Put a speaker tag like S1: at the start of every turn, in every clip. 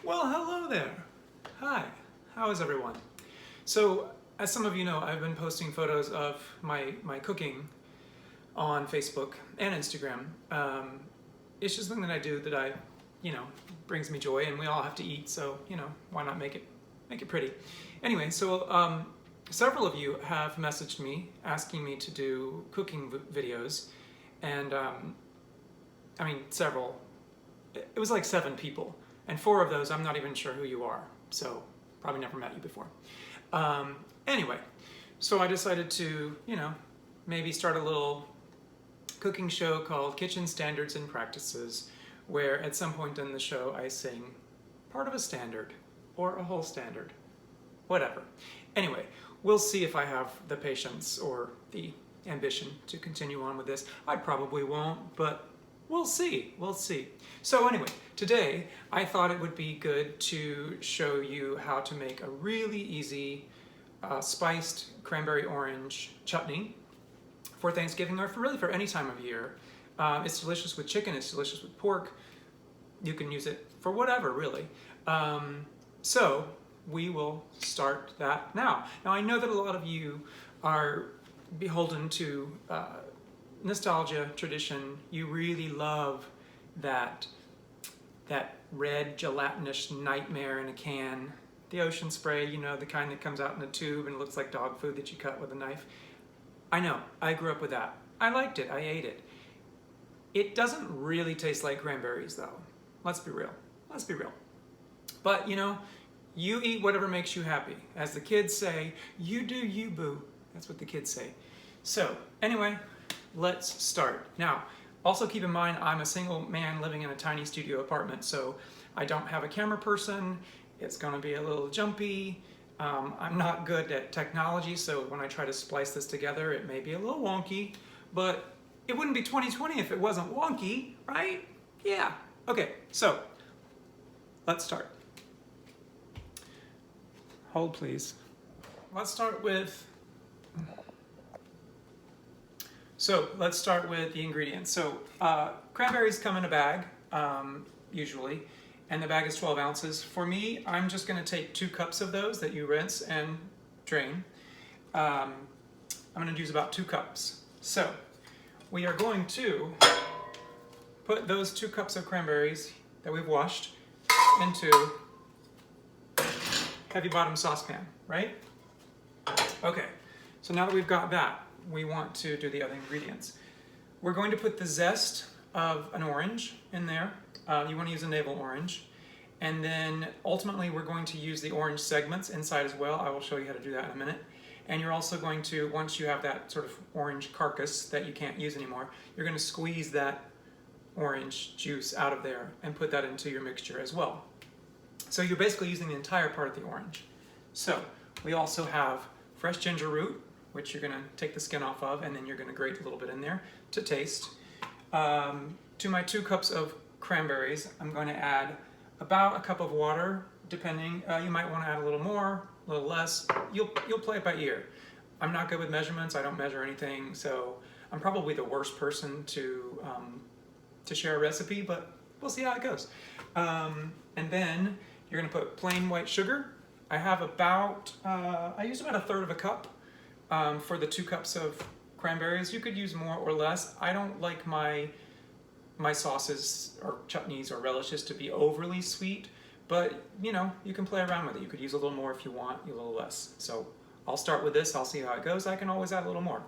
S1: Well, hello there. Hi, how is everyone? So, as some of you know, I've been posting photos of my cooking on Facebook and Instagram. It's just something that I do that brings me joy, and we all have to eat, so, why not make it pretty? Anyway, so several of you have messaged me asking me to do cooking videos, and several. It was like 7 people. And 4 of those, I'm not even sure who you are, so probably never met you before. Anyway, so I decided to, maybe start a little cooking show called Kitchen Standards and Practices, where at some point in the show I sing part of a standard, or a whole standard, whatever. Anyway, we'll see if I have the patience or the ambition to continue on with this. I probably won't, but we'll see. So anyway, today I thought it would be good to show you how to make a really easy spiced cranberry orange chutney for Thanksgiving, or for any time of year. It's delicious with chicken, it's delicious with pork. You can use it for whatever, really. So we will start that now. Now, I know that a lot of you are beholden to nostalgia, tradition. You really love that red gelatinous nightmare in a can. The ocean spray, the kind that comes out in a tube and looks like dog food that you cut with a knife. I know, I grew up with that. I liked it, I ate it. It doesn't really taste like cranberries though. Let's be real. But you eat whatever makes you happy. As the kids say, you do you, boo. That's what the kids say. So anyway, let's start. Now, also keep in mind, I'm a single man living in a tiny studio apartment, so I don't have a camera person. It's gonna be a little jumpy. I'm not good at technology, so when I try to splice this together, it may be a little wonky, but it wouldn't be 2020 if it wasn't wonky, right? Yeah. Okay, so let's start. Hold, please. Let's start with the ingredients. So cranberries come in a bag, usually, and the bag is 12 ounces. For me, I'm just gonna take 2 cups of those that you rinse and drain. I'm gonna use about 2 cups. So we are going to put those 2 cups of cranberries that we've washed into heavy bottom saucepan, right? Okay, so now that we've got that, we want to do the other ingredients. We're going to put the zest of an orange in there. You want to use a navel orange. And then ultimately we're going to use the orange segments inside as well. I will show you how to do that in a minute. And you're also going to, once you have that sort of orange carcass that you can't use anymore, you're going to squeeze that orange juice out of there and put that into your mixture as well. So you're basically using the entire part of the orange. So we also have fresh ginger root, which you're gonna take the skin off of, and then you're gonna grate a little bit in there to taste. To my 2 cups of cranberries, I'm going to add about a cup of water, depending. You might want to add a little more, a little less. You'll play it by ear. I'm not good with measurements. I don't measure anything, so I'm probably the worst person to share a recipe, but we'll see how it goes. And then you're going to put plain white sugar. I have I use about 1/3 of a cup for the 2 cups of cranberries. You could use more or less. I don't like my sauces or chutneys or relishes to be overly sweet, but you can play around with it. You could use a little more if you want, a little less. So I'll start with this, I'll see how it goes. I can always add a little more.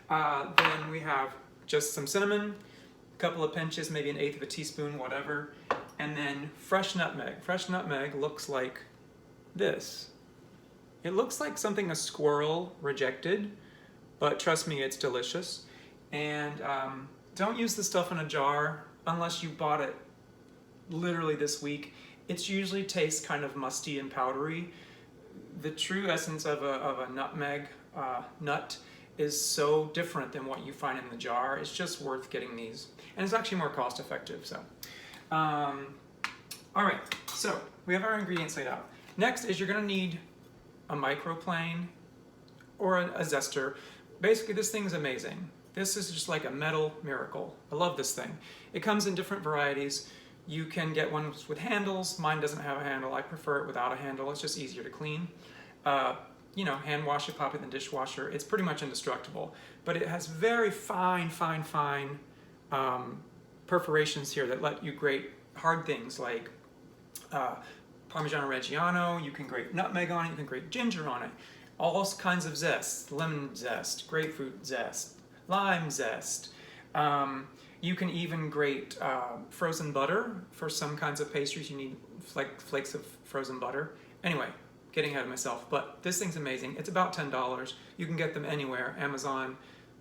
S1: Then we have just some cinnamon, a couple of pinches, maybe 1/8 of a teaspoon, whatever. And then fresh nutmeg. Fresh nutmeg looks like this. It looks like something a squirrel rejected, but trust me, it's delicious. And don't use the stuff in a jar unless you bought it literally this week. It usually tastes kind of musty and powdery. The true essence of a nutmeg nut is so different than what you find in the jar. It's just worth getting these. And it's actually more cost effective, so. All right, so we have our ingredients laid out. Next is you're gonna need a microplane or a zester. Basically, this thing's amazing. This is just like a metal miracle. I love this thing. It comes in different varieties. You can get ones with handles. Mine doesn't have a handle. I prefer it without a handle. It's just easier to clean. You know, hand wash it, pop it in the dishwasher. It's pretty much indestructible. But it has very fine perforations here that let you grate hard things like Parmigiano Reggiano. You can grate nutmeg on it. You can grate ginger on it. All kinds of zests. Lemon zest, grapefruit zest, lime zest. You can even grate frozen butter. For some kinds of pastries, you need flakes of frozen butter. Anyway, getting ahead of myself, but this thing's amazing. It's about $10. You can get them anywhere. Amazon.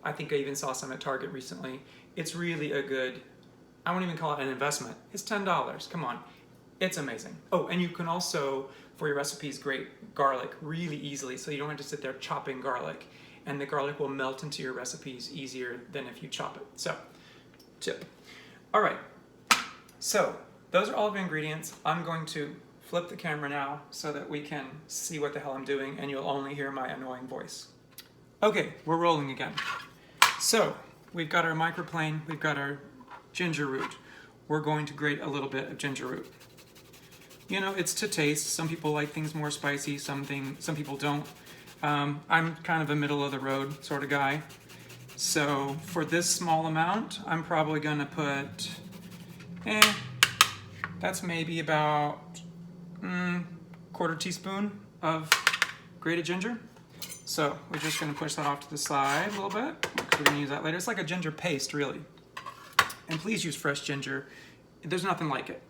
S1: I think I even saw some at Target recently. It's really a good, I won't even call it an investment. It's $10. Come on. It's amazing. Oh, and you can also, for your recipes, grate garlic really easily, so you don't have to sit there chopping garlic. And the garlic will melt into your recipes easier than if you chop it. So, tip. All right. So, those are all of the ingredients. I'm going to flip the camera now so that we can see what the hell I'm doing, and you'll only hear my annoying voice. Okay, we're rolling again. So, we've got our microplane, we've got our ginger root. We're going to grate a little bit of ginger root. You know, it's to taste. Some people like things more spicy, some people don't. I'm kind of a middle of the road sort of guy. So for this small amount, I'm probably gonna put, that's maybe about quarter teaspoon of grated ginger. So we're just gonna push that off to the side a little bit, because we're gonna use that later. It's like a ginger paste, really. And please use fresh ginger. There's nothing like it.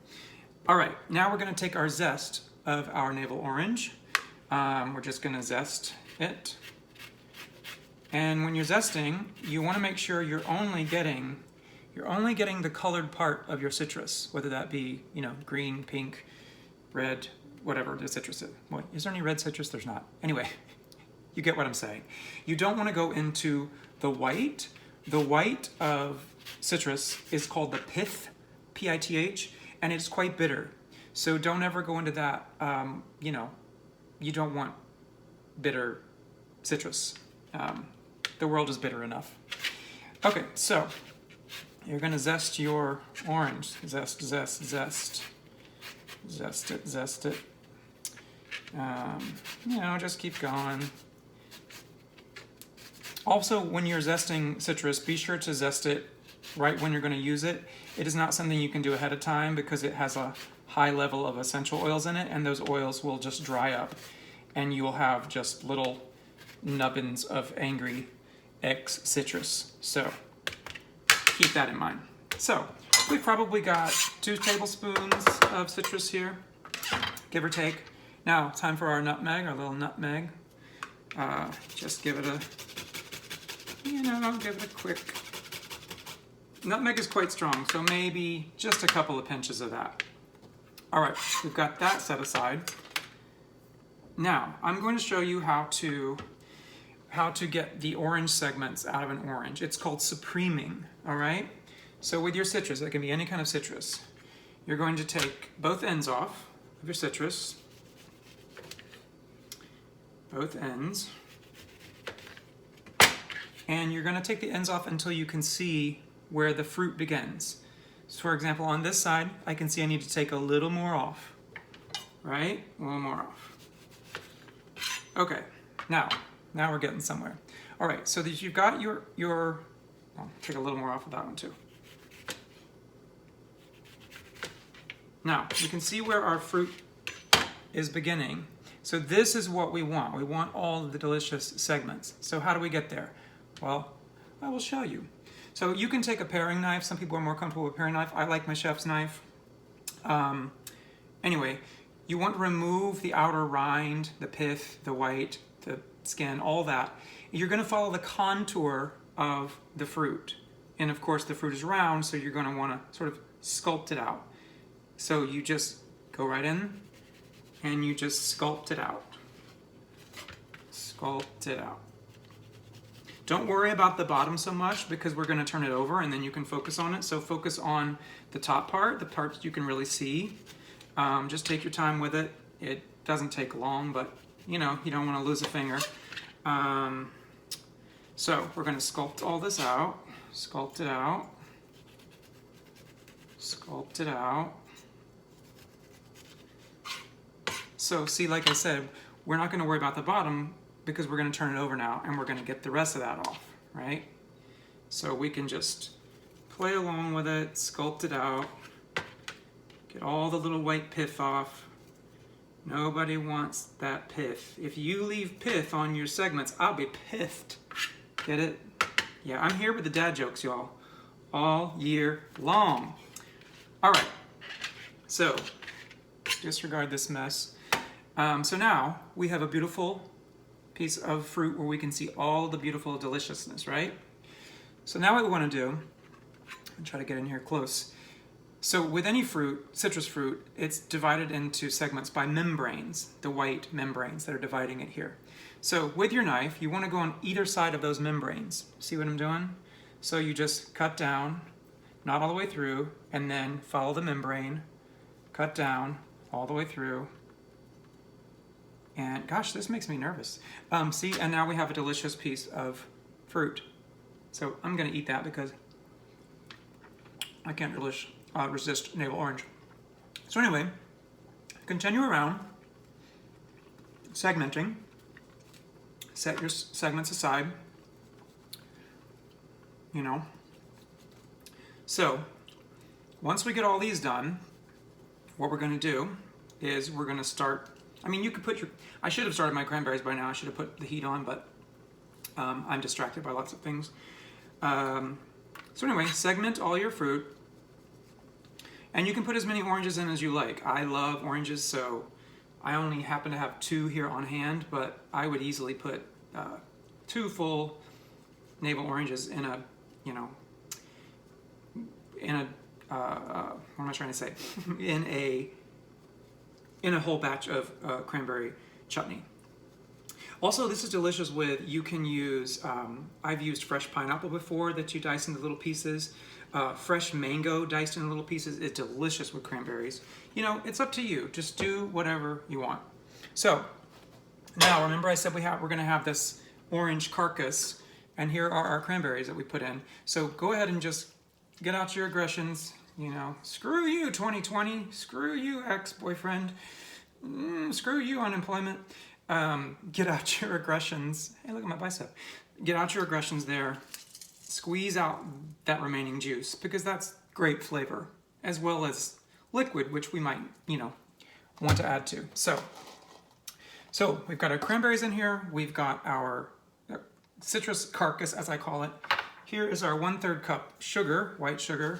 S1: All right, now we're gonna take our zest of our navel orange. We're just gonna zest it. And when you're zesting, you wanna make sure you're only getting the colored part of your citrus, whether that be, you know, green, pink, red, whatever the citrus is. Wait, is there any red citrus? There's not. Anyway, you get what I'm saying. You don't wanna go into the white. The white of citrus is called the pith, P-I-T-H, and it's quite bitter. So don't ever go into that, you know, you don't want bitter citrus. The world is bitter enough. Okay, so you're gonna zest your orange. Zest, zest, zest. Zest it, zest it. You know, just keep going. Also, when you're zesting citrus, be sure to zest it right when you're gonna use it. It is not something you can do ahead of time because it has a high level of essential oils in it, and those oils will just dry up and you will have just little nubbins of angry citrus. So keep that in mind. So we've probably got 2 tablespoons of citrus here, give or take. Now, time for our nutmeg, our little nutmeg. Just give it a, you know, give it a quick. Nutmeg is quite strong, so maybe just a couple of pinches of that. All right, we've got that set aside. Now, I'm going to show you how to get the orange segments out of an orange. It's called supreming, all right? So with your citrus, it can be any kind of citrus. You're going to take both ends off of your citrus, both ends, and you're gonna take the ends off until you can see where the fruit begins. So for example, on this side, I can see I need to take a little more off, right? A little more off. Okay, now we're getting somewhere. All right, so that you've got your I'll take a little more off of that one too. Now, you can see where our fruit is beginning. So this is what we want. We want all of the delicious segments. So how do we get there? Well, I will show you. So you can take a paring knife. Some people are more comfortable with a paring knife. I like my chef's knife. Anyway, you want to remove the outer rind, the pith, the white, the skin, all that. You're going to follow the contour of the fruit. And of course the fruit is round, so you're going to want to sort of sculpt it out. So you just go right in and you just sculpt it out. Sculpt it out. Don't worry about the bottom so much because we're going to turn it over and then you can focus on it. So focus on the top part, the part that you can really see. Just take your time with it. It doesn't take long, but you know, you don't want to lose a finger. So we're going to sculpt all this out. Sculpt it out. Sculpt it out. So see, like I said, we're not going to worry about the bottom because we're going to turn it over now and we're going to get the rest of that off, right? So we can just play along with it, sculpt it out, get all the little white pith off. Nobody wants that pith. If you leave pith on your segments, I'll be pithed. Get it? Yeah, I'm here with the dad jokes, y'all, all year long. All right, so disregard this mess. So now we have a beautiful piece of fruit where we can see all the beautiful deliciousness, right? So now what we want to do, I'll try to get in here close. So with any fruit, citrus fruit, it's divided into segments by membranes, the white membranes that are dividing it here. So with your knife, you want to go on either side of those membranes. See what I'm doing? So you just cut down, not all the way through, and then follow the membrane, cut down all the way through. And gosh, this makes me nervous. See, and now we have a delicious piece of fruit. So I'm going to eat that because I can't resist navel orange. So anyway, continue around, segmenting. Set your segments aside, you know. So once we get all these done, what we're going to do is we're going to start. I mean, you could put your, I should have started my cranberries by now. I should have put the heat on, but I'm distracted by lots of things. So anyway, segment all your fruit. And you can put as many oranges in as you like. I love oranges, so I only happen to have 2 here on hand, but I would easily put 2 full navel oranges in a, you know, in a, what am I trying to say? in a whole batch of cranberry chutney. Also, this is delicious with, you can use, I've used fresh pineapple before that you dice into little pieces. Fresh mango diced into little pieces is delicious with cranberries. You know, it's up to you. Just do whatever you want. So, now remember I said we're going to have this orange carcass, and here are our cranberries that we put in. So go ahead and just get out your aggressions. You know, screw you 2020, screw you ex-boyfriend, screw you unemployment. Get out your aggressions. Hey, look at my bicep. Get out your aggressions there. Squeeze out that remaining juice because that's great flavor, as well as liquid, which we might, you know, want to add to. So we've got our cranberries in here. We've got our citrus carcass, as I call it. Here is our 1/3 cup sugar, white sugar.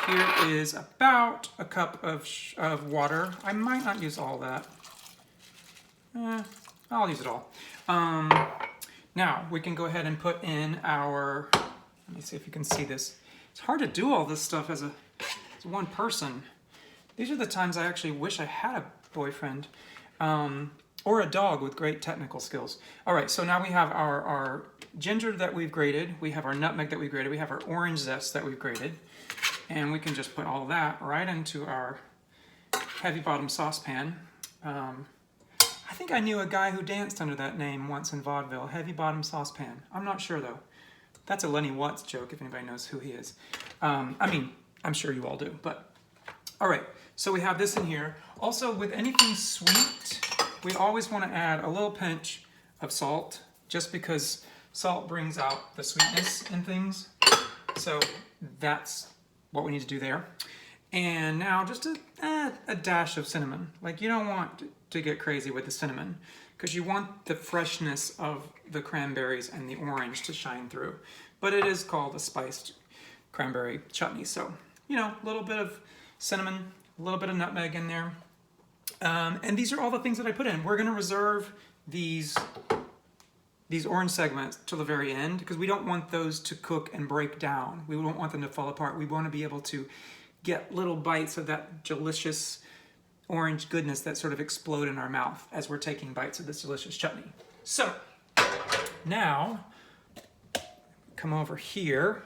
S1: Here is about a cup of water. I might not use all that. I'll use it all. Now we can go ahead and put in our, let me see if you can see this. It's hard to do all this stuff as one person. These are the times I actually wish I had a boyfriend or a dog with great technical skills. All right, so now we have our ginger that we've grated. We have our nutmeg that we've grated. We have our orange zest that we've grated. And we can just put all that right into our heavy bottom saucepan. I think I knew a guy who danced under that name once in vaudeville, Heavy Bottom Saucepan. I'm not sure though. That's a Lenny Watts joke if anybody knows who he is. I mean, I'm sure you all do, but all right. So we have this in here. Also, with anything sweet, we always want to add a little pinch of salt, just because salt brings out the sweetness in things. So that's what we need to do there. And now just a dash of cinnamon. Like, you don't want to get crazy with the cinnamon because you want the freshness of the cranberries and the orange to shine through. But it is called a spiced cranberry chutney. So, you know, a little bit of cinnamon, a little bit of nutmeg in there. And these are all the things that I put in. We're going to reserve these orange segments till the very end because we don't want those to cook and break down. We don't want them to fall apart. We want to be able to get little bites of that delicious orange goodness that sort of explode in our mouth as we're taking bites of this delicious chutney. So now, come over here.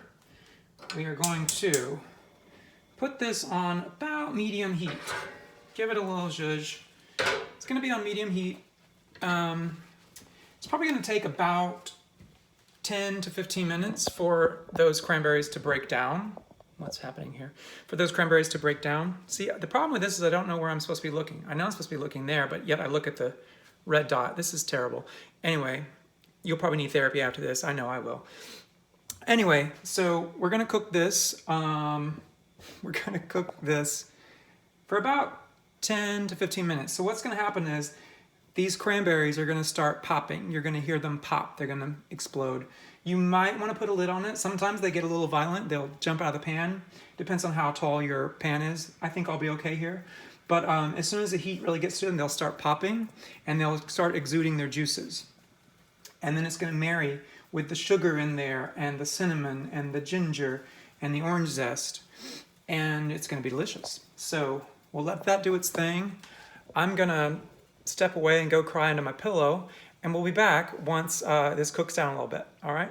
S1: We are going to put this on about medium heat. Give it a little zhuzh. It's going to be on medium heat. It's probably going to take about 10 to 15 minutes for those cranberries to break down. what's happening here. For those cranberries to break down. See, the problem with this is I don't know where I'm supposed to be looking. I know I'm supposed to be looking there, but yet I look at the red dot. This is terrible. Anyway, you'll probably need therapy after this. I know I will. Anyway, so we're gonna cook this. We're gonna cook this for about 10 to 15 minutes. So what's gonna happen is these cranberries are gonna start popping. You're gonna hear them pop. They're gonna explode. You might wanna put a lid on it. Sometimes they get a little violent. They'll jump out of the pan. Depends on how tall your pan is. I think I'll be okay here. But as soon as the heat really gets to them, they'll start popping and they'll start exuding their juices. And then it's gonna marry with the sugar in there and the cinnamon and the ginger and the orange zest. And it's gonna be delicious. So we'll let that do its thing. I'm gonna step away and go cry into my pillow, and we'll be back once this cooks down a little bit, all right?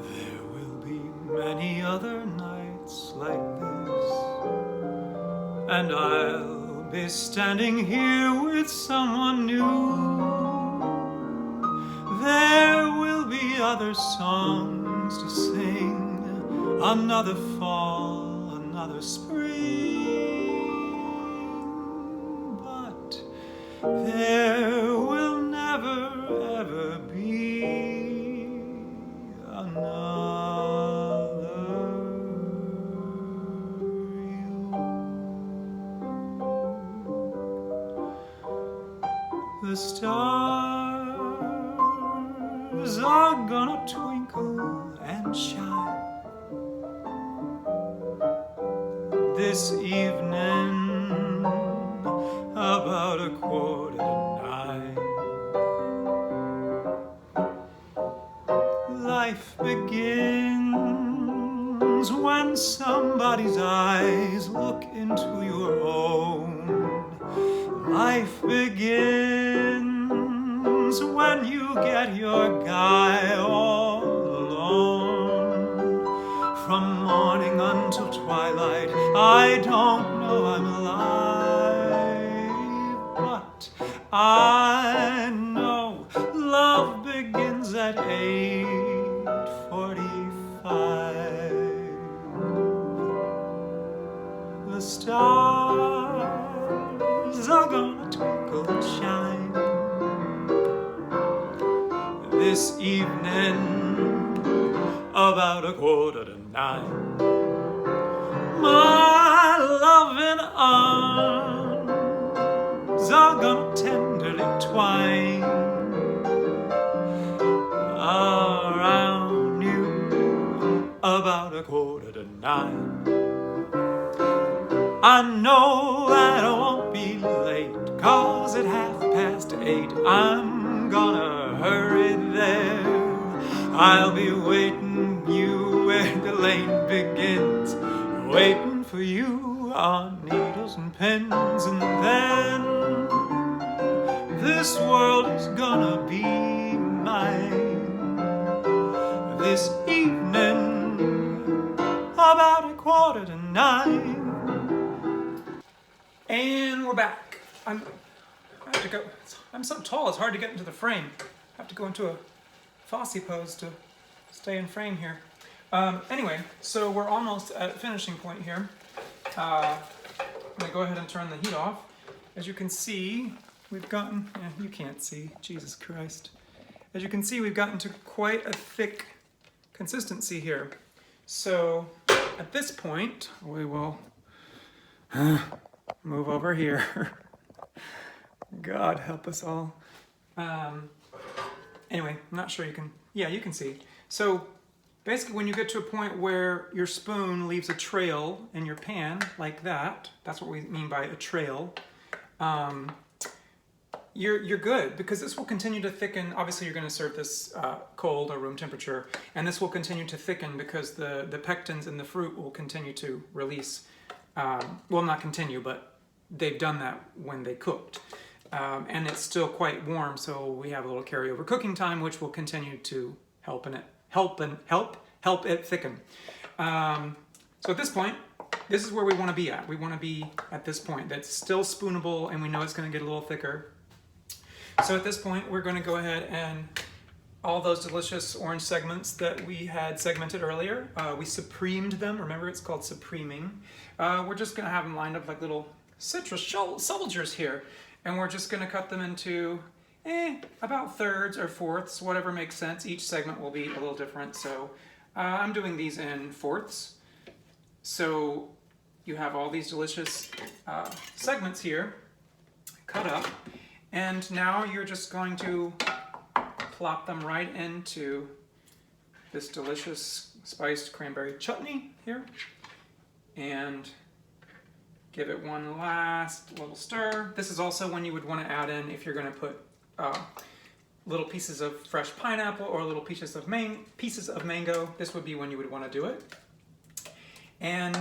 S1: There will be many other nights like this, and I'll be standing here with someone new. There will be other songs to sing, another fall, another spring, but there will never ever be another you. The stars are gonna twinkle and shine this evening about 8:45. Life begins when somebody's eyes look into your own. Life begins when you get your guy all alone. From morning until twilight, I don't know I'm alive, but I know love begins at 8:45. The stars are gonna twinkle and shine this evening about 8:45. My loving arms are gonna tenderly twine around you about 8:45. I know that I won't be late, 'cause at 8:30 I'm gonna hurry there. I'll be waiting you where the lane begins, waiting for you on needles and pens. And then this world is gonna be mine this evening about 8:45. And we're back. I have to go. I'm so tall, it's hard to get into the frame. I have to go into a Fosse pose to stay in frame here. Anyway, so we're almost at finishing point here. I'm gonna go ahead and turn the heat off. As you can see, we've gotten, you can't see, Jesus Christ. As you can see, we've gotten to quite a thick consistency here. So at this point, we will move over here. God help us all. Anyway, I'm not sure you can, yeah, you can see. So basically when you get to a point where your spoon leaves a trail in your pan like that, that's what we mean by a trail, you're good, because this will continue to thicken. Obviously you're going to serve this cold or room temperature, and this will continue to thicken because the pectins in the fruit will continue to release. Well, not continue, but they've done that when they cooked. And it's still quite warm, so we have a little carryover cooking time, which will continue to help it thicken. So at this point, this is where we want to be at. We want to be at this point. That's still spoonable, and we know it's going to get a little thicker. So at this point, we're going to go ahead and all those delicious orange segments that we had segmented earlier. We supremed them. Remember, it's called supreming. We're just going to have them lined up like little citrus soldiers here. And we're just going to cut them into about thirds or fourths, whatever makes sense. Each segment will be a little different. So I'm doing these in fourths. So you have all these delicious segments here cut up. And now you're just going to plop them right into this delicious spiced cranberry chutney here. And give it one last little stir. This is also when you would want to add in, if you're going to put little pieces of fresh pineapple or little pieces of mango, this would be when you would want to do it. And,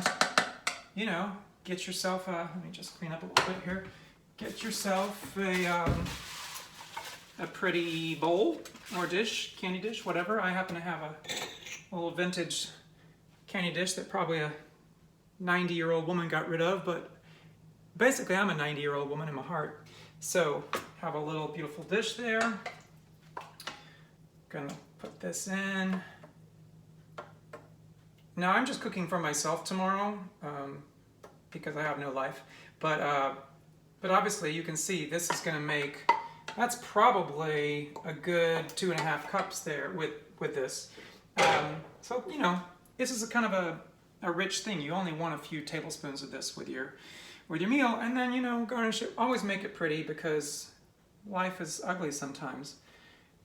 S1: you know, get yourself a, let me just clean up a little bit here. Get yourself a pretty bowl or dish, candy dish, whatever. I happen to have a little vintage candy dish that probably a 90-year-old woman got rid of, but basically I'm a 90-year-old woman in my heart. So have a little beautiful dish there. Gonna put this in. Now I'm just cooking for myself tomorrow because I have no life, but obviously you can see this is gonna make, that's probably a good 2.5 cups there with this. So, you know, this is a kind of a rich thing. You only want a few tablespoons of this with your meal, and then, you know, garnish it. Always make it pretty because life is ugly sometimes.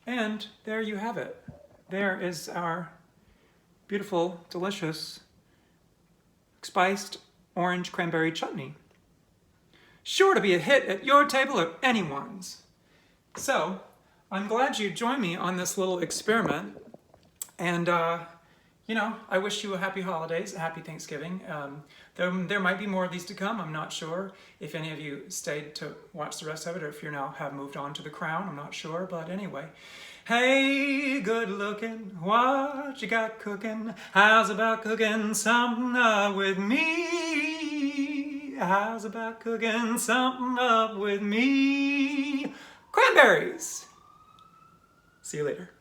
S1: And there you have it. There is our beautiful, delicious, spiced orange cranberry chutney. Sure to be a hit at your table or anyone's. So, I'm glad you joined me on this little experiment. And, you know, I wish you a happy holidays, a happy Thanksgiving. There might be more of these to come. I'm not sure if any of you stayed to watch the rest of it or if you now have moved on to The Crown. I'm not sure, but anyway. Hey, good looking, what you got cooking? How's about cooking something up with me? How's about cooking something up with me? Cranberries! See you later.